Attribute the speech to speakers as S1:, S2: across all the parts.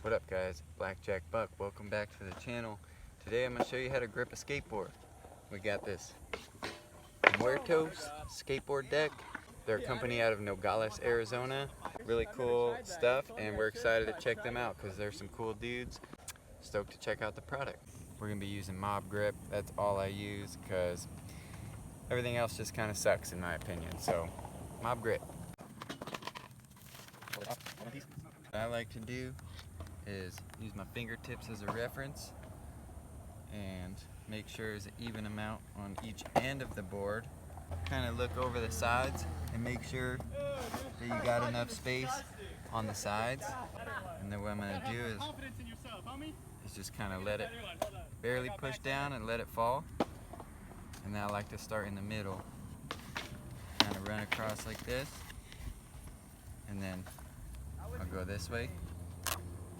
S1: What up guys, Blackjack Buck, welcome back to the channel. Today I'm going to show you how to grip a skateboard. We got this Muertos skateboard deck. They're a company out of Nogales, Arizona. Really cool stuff, and we're excited to check them out because they're some cool dudes. Stoked to check out the product. We're going to be using Mob Grip. That's all I use because everything else just kind of sucks in my opinion. So Mob Grip. What I like to do is use my fingertips as a reference and make sure there's an even amount on each end of the board. Kind of look over the sides and make sure that you got enough space on the sides. And then what I'm going to do is just kind of let it barely push down and let it fall. And then I like to start in the middle. Kind of run across like this. And then I'll go this way.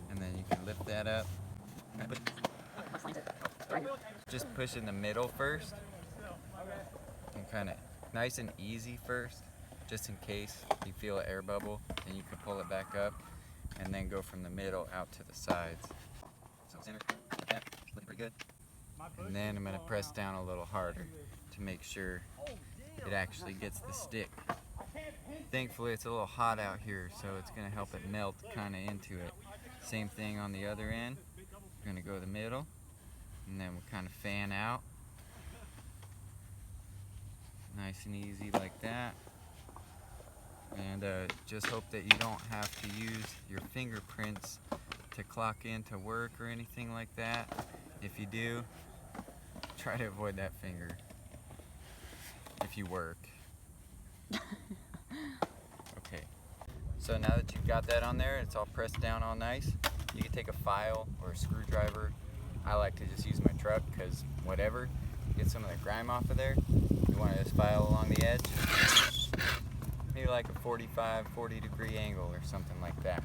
S1: And then you can lift that up. Just push in the middle first. And kind of nice and easy first, just in case you feel an air bubble, and you can pull it back up, and then go from the middle out to the sides. So center, like that, looking pretty good. And then I'm going to press down a little harder to make sure it actually gets the stick. Thankfully it's a little hot out here, so it's going to help it melt kind of into it. Same thing on the other end. We're going to go the middle, and then we'll kind of fan out. Nice and easy like that. And just hope that you don't have to use your fingerprints to clock in to work or anything like that. If you do, try to avoid that finger if you work. Okay, so now that you've got that on there, it's all pressed down all nice. You can take a file or a screwdriver. I like to just use my truck because whatever, get some of the grime off of there. You want to just file along the edge, maybe like a 45, 40 degree angle or something like that.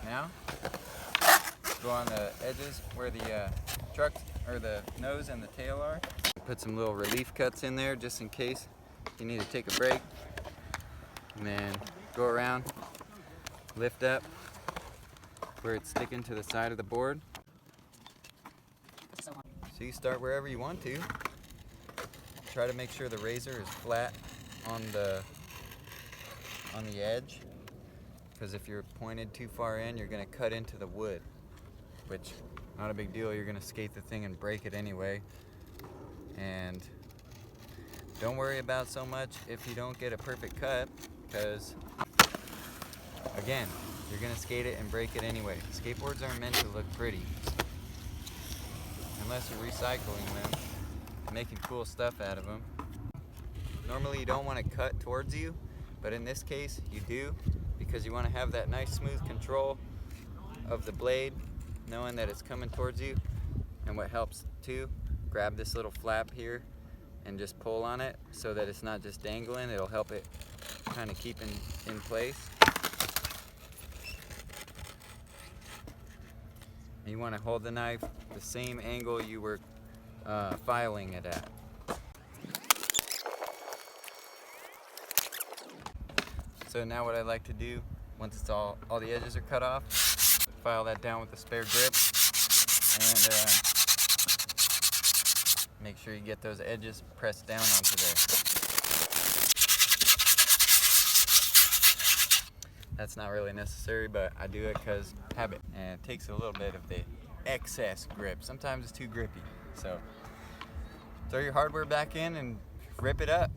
S1: Now, go on the edges where the truck or the nose and the tail are. Put some little relief cuts in there just in case you need to take a break. And then go around, lift up where it's sticking to the side of the board. So you start wherever you want to. Try to make sure the razor is flat on the edge, because if you're pointed too far in, you're going to cut into the wood, which not a big deal. You're going to skate the thing and break it anyway. And don't worry about so much if you don't get a perfect cut, because again, you're going to skate it and break it anyway. Skateboards aren't meant to look pretty unless you're recycling them, making cool stuff out of them. Normally you don't want to cut towards you, but in this case you do, because you want to have that nice smooth control of the blade, knowing that it's coming towards you. And what helps too, grab this little flap here and just pull on it so that it's not just dangling. It'll help it kind of keep in place. And you want to hold the knife the same angle you were filing it at. So now what I like to do, once it's all the edges are cut off, file that down with a spare grip, and make sure you get those edges pressed down onto there. That's not really necessary, but I do it because habit, and it takes a little bit of the excess grip. Sometimes it's too grippy, so throw your hardware back in and rip it up.